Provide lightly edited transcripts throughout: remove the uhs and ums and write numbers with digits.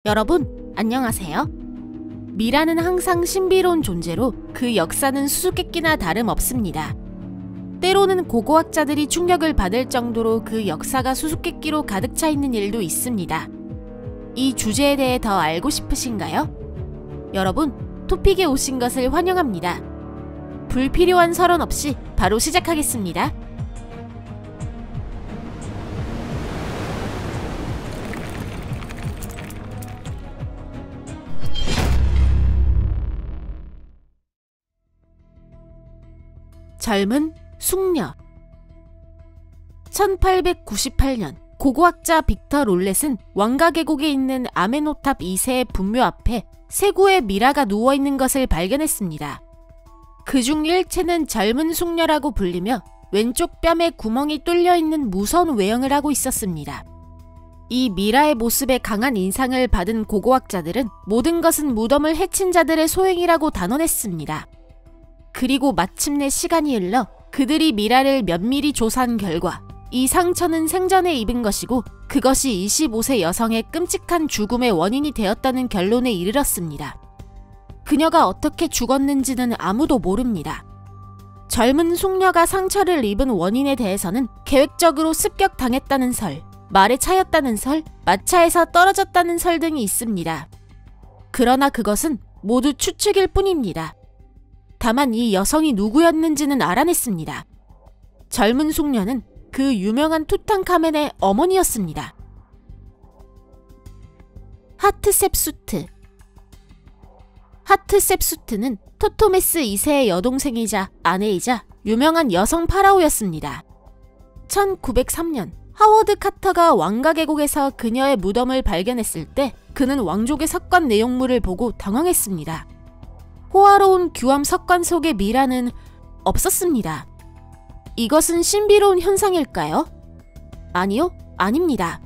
여러분, 안녕하세요. 미라는 항상 신비로운 존재로 그 역사는 수수께끼나 다름없습니다. 때로는 고고학자들이 충격을 받을 정도로 그 역사가 수수께끼로 가득 차 있는 일도 있습니다. 이 주제에 대해 더 알고 싶으신가요? 여러분, 토픽에 오신 것을 환영합니다. 불필요한 서론 없이 바로 시작하겠습니다. 젊은 숙녀. 1898년 고고학자 빅터 롤렛은 왕가 계곡에 있는 아메노탑 2세의 분묘 앞에 세 구의 미라가 누워있는 것을 발견했습니다. 그중 일체는 젊은 숙녀라고 불리며 왼쪽 뺨에 구멍이 뚫려있는 무서운 외형을 하고 있었습니다. 이 미라의 모습에 강한 인상을 받은 고고학자들은 모든 것은 무덤을 해친 자들의 소행이라고 단언했습니다. 그리고 마침내 시간이 흘러 그들이 미라를 면밀히 조사한 결과 이 상처는 생전에 입은 것이고 그것이 25세 여성의 끔찍한 죽음의 원인이 되었다는 결론에 이르렀습니다. 그녀가 어떻게 죽었는지는 아무도 모릅니다. 젊은 숙녀가 상처를 입은 원인에 대해서는 계획적으로 습격당했다는 설, 말에 차였다는 설, 마차에서 떨어졌다는 설 등이 있습니다. 그러나 그것은 모두 추측일 뿐입니다. 다만 이 여성이 누구였는지는 알아냈습니다. 젊은 숙녀는 그 유명한 투탕카멘의 어머니였습니다. 하트셉수트. 하트셉수트는 토토메스 2세의 여동생이자 아내이자 유명한 여성 파라오였습니다. 1903년 하워드 카터가 왕가 계곡에서 그녀의 무덤을 발견했을 때 그는 왕족의 석관 내용물을 보고 당황했습니다. 호화로운 규암 석관 속의 미라는 없었습니다. 이것은 신비로운 현상일까요? 아니요, 아닙니다.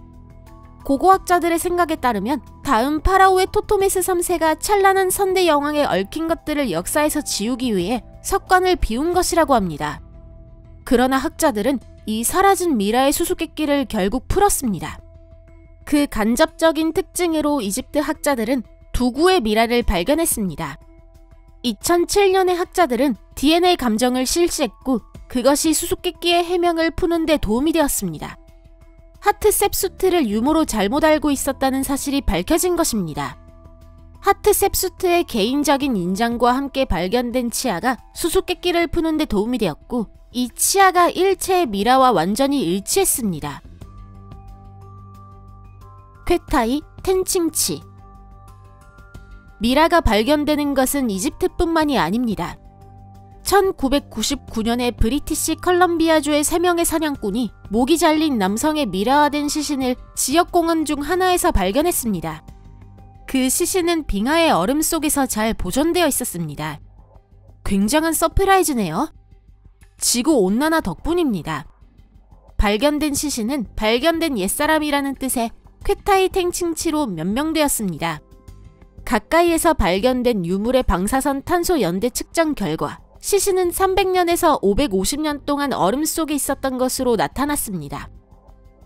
고고학자들의 생각에 따르면 다음 파라오의 토토메스 3세가 찬란한 선대 여왕에 얽힌 것들을 역사에서 지우기 위해 석관을 비운 것이라고 합니다. 그러나 학자들은 이 사라진 미라의 수수께끼를 결국 풀었습니다. 그 간접적인 특징으로 이집트 학자들은 두 구의 미라를 발견했습니다. 2007년에 학자들은 DNA 감정을 실시했고 그것이 수수께끼의 해명을 푸는 데 도움이 되었습니다. 하트셉수트를 유모로 잘못 알고 있었다는 사실이 밝혀진 것입니다. 하트셉수트의 개인적인 인장과 함께 발견된 치아가 수수께끼를 푸는 데 도움이 되었고 이 치아가 일체의 미라와 완전히 일치했습니다. 쾌타이 텐칭치. 미라가 발견되는 것은 이집트뿐만이 아닙니다. 1999년에 브리티시 컬럼비아주의 3명의 사냥꾼이 목이 잘린 남성의 미라화된 시신을 지역공원 중 하나에서 발견했습니다. 그 시신은 빙하의 얼음 속에서 잘 보존되어 있었습니다. 굉장한 서프라이즈네요. 지구온난화 덕분입니다. 발견된 시신은 발견된 옛사람이라는 뜻의 쾌타이 탱칭치로 변명되었습니다. 가까이에서 발견된 유물의 방사선 탄소 연대 측정 결과 시신은 300년에서 550년 동안 얼음 속에 있었던 것으로 나타났습니다.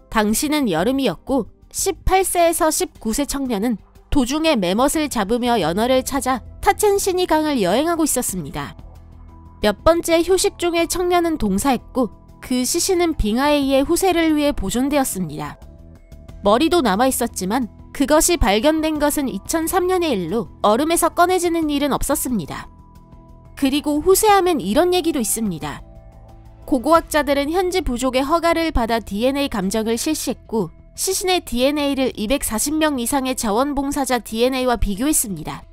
당시는 여름이었고 18세에서 19세 청년은 도중에 매멋을 잡으며 연어를 찾아 타첸시니 강을 여행하고 있었습니다. 몇 번째 휴식 중에 청년은 동사했고 그 시신은 빙하에 의해 후세를 위해 보존되었습니다. 머리도 남아있었지만 그것이 발견된 것은 2003년의 일로 얼음에서 꺼내지는 일은 없었습니다. 그리고 후세하면 이런 얘기도 있습니다. 고고학자들은 현지 부족의 허가를 받아 DNA 감정을 실시했고 시신의 DNA를 240명 이상의 자원봉사자 DNA와 비교했습니다.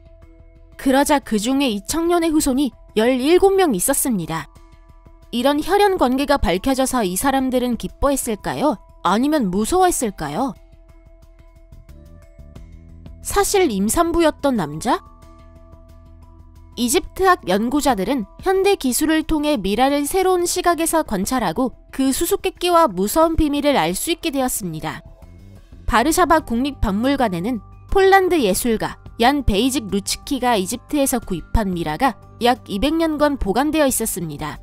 그러자 그 중에 이 청년의 후손이 17명 있었습니다. 이런 혈연 관계가 밝혀져서 이 사람들은 기뻐했을까요? 아니면 무서워했을까요? 사실 임산부였던 남자? 이집트학 연구자들은 현대 기술을 통해 미라를 새로운 시각에서 관찰하고 그 수수께끼와 무서운 비밀을 알 수 있게 되었습니다. 바르샤바 국립박물관에는 폴란드 예술가 얀 베이직 루츠키가 이집트에서 구입한 미라가 약 200년간 보관되어 있었습니다.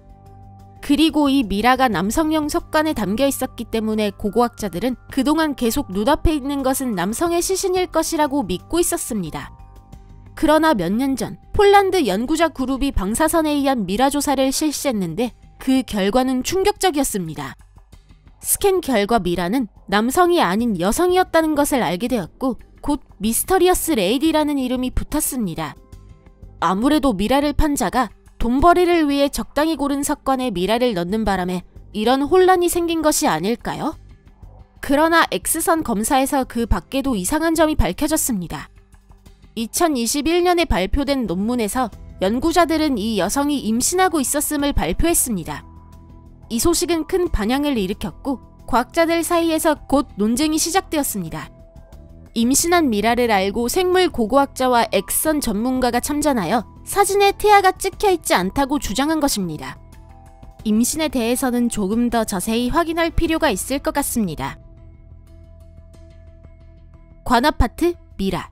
그리고 이 미라가 남성용 석관에 담겨 있었기 때문에 고고학자들은 그동안 계속 눈앞에 있는 것은 남성의 시신일 것이라고 믿고 있었습니다. 그러나 몇 년 전 폴란드 연구자 그룹이 방사선에 의한 미라 조사를 실시했는데 그 결과는 충격적이었습니다. 스캔 결과 미라는 남성이 아닌 여성이었다는 것을 알게 되었고 곧 미스터리어스 레이디라는 이름이 붙었습니다. 아무래도 미라를 판 자가 돈벌이를 위해 적당히 고른 석관에 미라를 넣는 바람에 이런 혼란이 생긴 것이 아닐까요? 그러나 X선 검사에서 그 밖에도 이상한 점이 밝혀졌습니다. 2021년에 발표된 논문에서 연구자들은 이 여성이 임신하고 있었음을 발표했습니다. 이 소식은 큰 반향을 일으켰고 과학자들 사이에서 곧 논쟁이 시작되었습니다. 임신한 미라를 알고 생물 고고학자와 X선 전문가가 참전하여 사진에 태아가 찍혀있지 않다고 주장한 것입니다. 임신에 대해서는 조금 더 자세히 확인할 필요가 있을 것 같습니다. 관아파트 미라.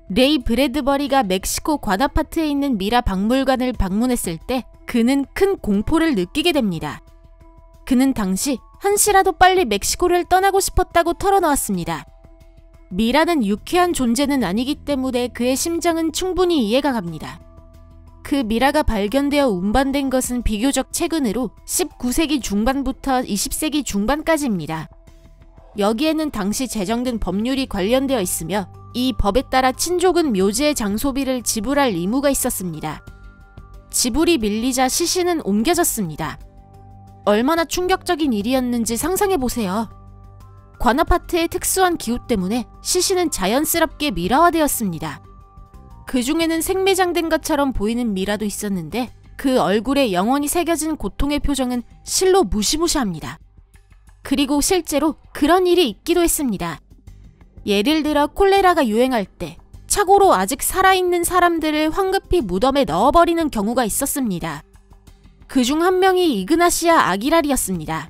레이 브래드버리가 멕시코 관아파트에 있는 미라 박물관을 방문했을 때 그는 큰 공포를 느끼게 됩니다. 그는 당시 한시라도 빨리 멕시코를 떠나고 싶었다고 털어놓았습니다. 미라는 유쾌한 존재는 아니기 때문에 그의 심정은 충분히 이해가 갑니다. 그 미라가 발견되어 운반된 것은 비교적 최근으로 19세기 중반부터 20세기 중반까지입니다. 여기에는 당시 제정된 법률이 관련되어 있으며 이 법에 따라 친족은 묘지의 장소비를 지불할 의무가 있었습니다. 지불이 밀리자 시신은 옮겨졌습니다. 얼마나 충격적인 일이었는지 상상해보세요. 관아파트의 특수한 기후 때문에 시신은 자연스럽게 미라화되었습니다. 그 중에는 생매장된 것처럼 보이는 미라도 있었는데 그 얼굴에 영원히 새겨진 고통의 표정은 실로 무시무시합니다. 그리고 실제로 그런 일이 있기도 했습니다. 예를 들어 콜레라가 유행할 때 착오로 아직 살아있는 사람들을 황급히 무덤에 넣어버리는 경우가 있었습니다. 그중 한 명이 이그나시아 아기랄이었습니다.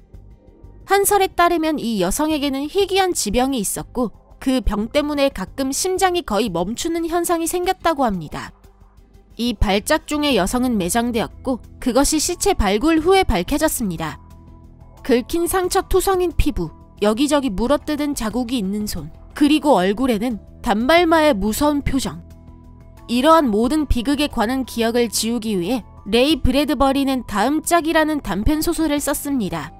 한설에 따르면 이 여성에게는 희귀한 지병이 있었고 그 병 때문에 가끔 심장이 거의 멈추는 현상이 생겼다고 합니다. 이 발작 중에 여성은 매장되었고 그것이 시체 발굴 후에 밝혀졌습니다. 긁힌 상처 투성인 피부, 여기저기 물어뜯은 자국이 있는 손, 그리고 얼굴에는 단발마의 무서운 표정. 이러한 모든 비극에 관한 기억을 지우기 위해 레이 브래드버리는 다음 짝이라는 단편 소설을 썼습니다.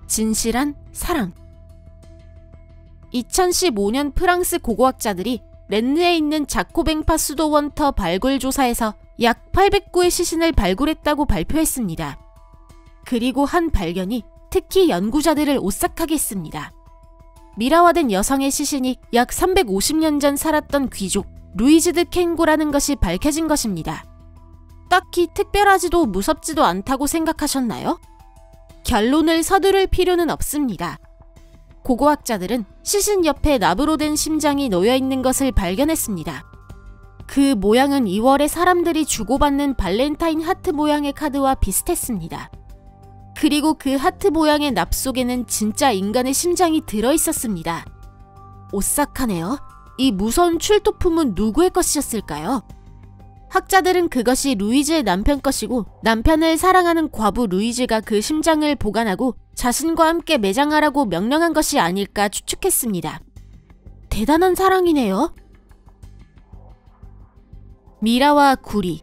진실한 사랑. 2015년 프랑스 고고학자들이 렌느에 있는 자코뱅파 수도 원터 발굴 조사에서 약 809의 시신을 발굴했다고 발표했습니다. 그리고 한 발견이 특히 연구자들을 오싹하게 했습니다. 미라화된 여성의 시신이 약 350년 전 살았던 귀족 루이즈 드 캥고라는 것이 밝혀진 것입니다. 딱히 특별하지도 무섭지도 않다고 생각하셨나요? 결론을 서두를 필요는 없습니다. 고고학자들은 시신 옆에 납으로 된 심장이 놓여있는 것을 발견했습니다. 그 모양은 2월에 사람들이 주고받는 발렌타인 하트 모양의 카드와 비슷했습니다. 그리고 그 하트 모양의 납 속에는 진짜 인간의 심장이 들어있었습니다. 오싹하네요. 이 무서운 출토품은 누구의 것이었을까요? 학자들은 그것이 루이즈의 남편 것이고 남편을 사랑하는 과부 루이즈가 그 심장을 보관하고 자신과 함께 매장하라고 명령한 것이 아닐까 추측했습니다. 대단한 사랑이네요. 미라와 구리.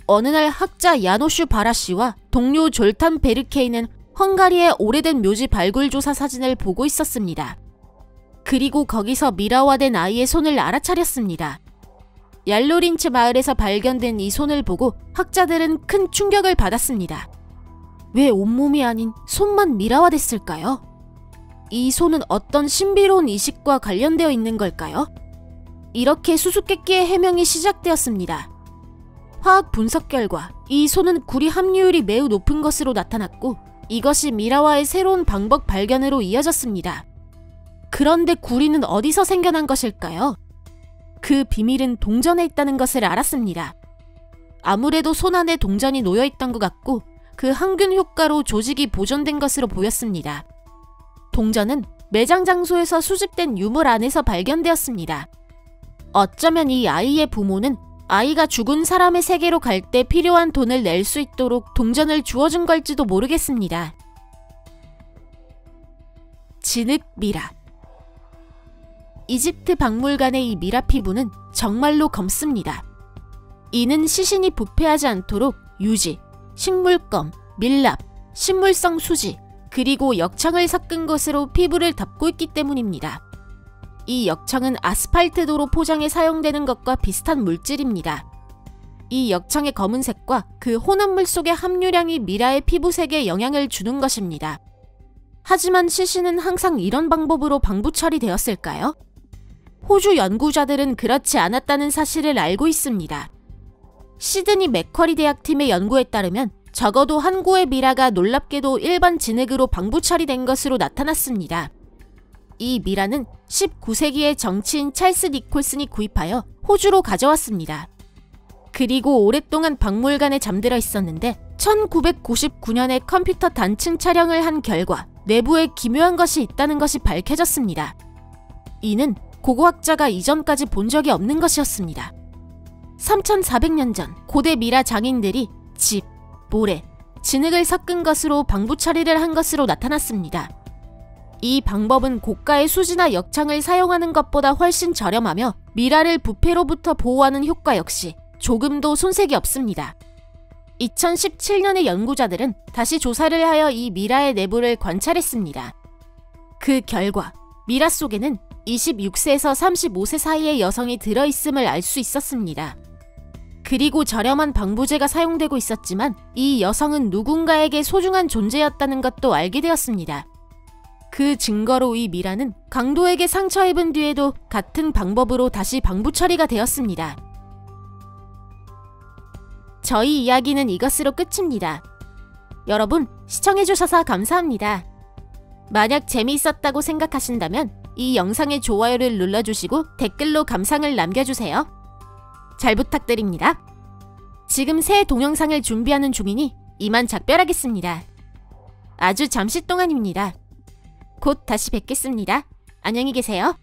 어느 날 학자 야노슈 바라 씨와 동료 졸탄 베르케이는 헝가리의 오래된 묘지 발굴 조사 사진을 보고 있었습니다. 그리고 거기서 미라화된 아이의 손을 알아차렸습니다. 얄로린츠 마을에서 발견된 이 손을 보고 학자들은 큰 충격을 받았습니다. 왜 온몸이 아닌 손만 미라화됐을까요? 이 손은 어떤 신비로운 이식과 관련되어 있는 걸까요? 이렇게 수수께끼의 해명이 시작되었습니다. 화학 분석 결과 이 손은 구리 함유율이 매우 높은 것으로 나타났고 이것이 미라화의 새로운 방법 발견으로 이어졌습니다. 그런데 구리는 어디서 생겨난 것일까요? 그 비밀은 동전에 있다는 것을 알았습니다. 아무래도 손 안에 동전이 놓여있던 것 같고 그 항균 효과로 조직이 보존된 것으로 보였습니다. 동전은 매장 장소에서 수집된 유물 안에서 발견되었습니다. 어쩌면 이 아이의 부모는 아이가 죽은 사람의 세계로 갈 때 필요한 돈을 낼 수 있도록 동전을 주어준 걸지도 모르겠습니다. 진흙 미라. 이집트 박물관의 이 미라 피부는 정말로 검습니다. 이는 시신이 부패하지 않도록 유지, 식물검, 밀랍, 식물성 수지, 그리고 역청을 섞은 것으로 피부를 덮고 있기 때문입니다. 이 역청은 아스팔트 도로 포장에 사용되는 것과 비슷한 물질입니다. 이 역청의 검은색과 그 혼합물 속의 함유량이 미라의 피부색에 영향을 주는 것입니다. 하지만 시신은 항상 이런 방법으로 방부 처리되었을까요? 호주 연구자들은 그렇지 않았다는 사실을 알고 있습니다. 시드니 맥쿼리 대학팀의 연구에 따르면 적어도 한 구의 미라가 놀랍게도 일반 진흙으로 방부 처리된 것으로 나타났습니다. 이 미라는 19세기의 정치인 찰스 니콜슨이 구입하여 호주로 가져왔습니다. 그리고 오랫동안 박물관에 잠들어 있었는데 1999년에 컴퓨터 단층 촬영을 한 결과 내부에 기묘한 것이 있다는 것이 밝혀졌습니다. 이는 고고학자가 이전까지 본 적이 없는 것이었습니다. 3400년 전 고대 미라 장인들이 집, 모래, 진흙을 섞은 것으로 방부 처리를 한 것으로 나타났습니다. 이 방법은 고가의 수지나 역청을 사용하는 것보다 훨씬 저렴하며 미라를 부패로부터 보호하는 효과 역시 조금도 손색이 없습니다. 2017년에 연구자들은 다시 조사를 하여 이 미라의 내부를 관찰했습니다. 그 결과 미라 속에는 26세에서 35세 사이의 여성이 들어있음을 알 수 있었습니다. 그리고 저렴한 방부제가 사용되고 있었지만 이 여성은 누군가에게 소중한 존재였다는 것도 알게 되었습니다. 그 증거로 이 미라는 강도에게 상처 입은 뒤에도 같은 방법으로 다시 방부 처리가 되었습니다. 저희 이야기는 이것으로 끝입니다. 여러분, 시청해주셔서 감사합니다. 만약 재미있었다고 생각하신다면 이 영상의 좋아요를 눌러주시고 댓글로 감상을 남겨주세요. 잘 부탁드립니다. 지금 새 동영상을 준비하는 중이니 이만 작별하겠습니다. 아주 잠시 동안입니다. 곧 다시 뵙겠습니다. 안녕히 계세요.